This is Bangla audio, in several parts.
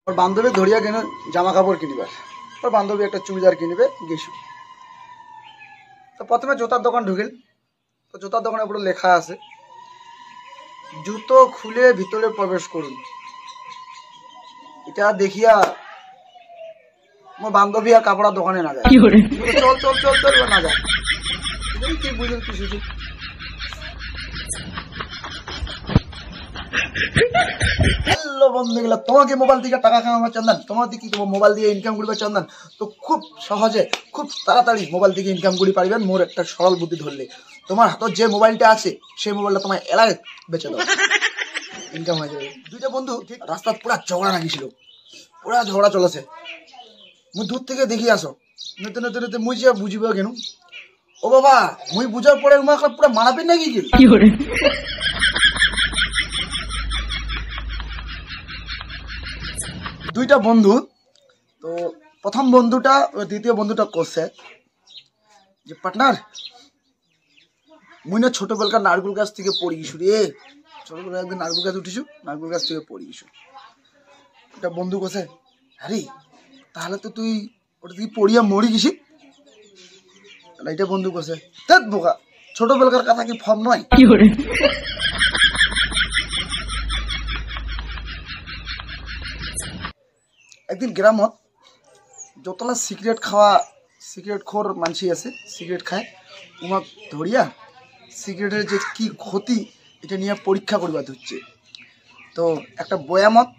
ওর বান্ধবী ধরিয়া কেন জামা কাপড় কিনিবার। ওর বান্ধবী একটা চুড়িদার কিনবে গেছু। তো প্রথমে জুতার দোকান ঢুকিল। তো জুতার দোকানে পুরো লেখা আছে জুতো খুলে ভিতরে প্রবেশ করুন। এটা দেখিয়া মোর বান্ধবী আর কাপড়ার দোকানে না যায়। চল চল চল চল না যায়। কি বুঝল কি শুধু হ্যালো বন্ধুগুলা, তোমাকে মোবাইল থেকে টাকা কামাবার চন্দন, তোমার দিকে তোমার মোবাইল দিয়ে ইনকাম করবে চন্দন। তো খুব সহজে খুব তাড়াতাড়ি মোবাইল থেকে ইনকাম করে পারিবেন মোর একটা সরল বুদ্ধি ধরলে। তোমার হাতে যে মোবাইলটা আছে সেই মোবাইলটা তোমার এলাকায় বেচে দাও, ইনকাম হয়ে যাবে। দুইটা বন্ধু ঠিক রাস্তা পুরা ঝগড়া লাগিয়েছিল, পুরা ঝগড়া চলেছে। মুই দূর থেকে দেখি আসো নতে নতে নতে মুই যে বুঝিব কেন। ও বাবা, মুই বুঝার পরে পুরা মারাপিন নাকি কি দুইটা বন্ধু। তো প্রথম বন্ধুটা দ্বিতীয় বন্ধুটা করছে যে পার্টনার মুই না ছোটবেলাকার নারকেল গাছ থেকে পড়ে গেছু রে। ছোটবেলা একদিন নারকেল গাছ উঠিছু, নারকেল গাছ থেকে পড়ে গেছু। একটা বন্ধু করছে আরে তাহলে তো তুই ওটা থেকে পড়িয়া মরি গেছি। এটা বন্ধু করছে ধ্যাৎ বোকা, ছোটবেলাকার কথা কি ফর্ম নয়। একদিন গ্রামত যতলা সিগারেট খোর মানসি আছে, সিগারেট খায়, উমাক ধরিয়া সিগারেটের যে কি ক্ষতি এটা নিয়ে পরীক্ষা করবার হচ্ছে। তো একটা বয়ামত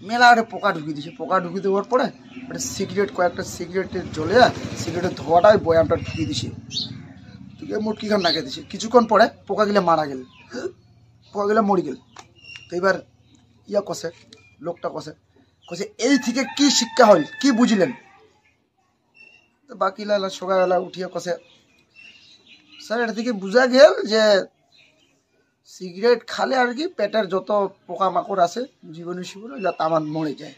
মেলা একটা পোকা ঢুকিয়ে দিয়েছে। পোকা ঢুকিয়ে দেওয়ার পরে একটা কয়েকটা সিগারেটের জ্বলে সিগারেটের ধোয়াটা ওই বয়ামটা ঢুকিয়ে দিছে। ঢুকিয়ে মুটকি খান নাকে দিছে। কিছুক্ষণ পরে পোকাগুলা মারা গেল, পোকাগুলা মরি গেল। তো এবার ইয়া কষে লোকটা কষে এই থেকে কি শিক্ষা হল, কি বুঝলেন? তো বাকিলা সকালবেলা উঠিয়া কষে স্যার এটা থেকে বুঝা গেল যে সিগারেট খালে আর কি পেটের যত পোকামাকড় আছে জীবাণু শিবাণু তামান মরে যায়।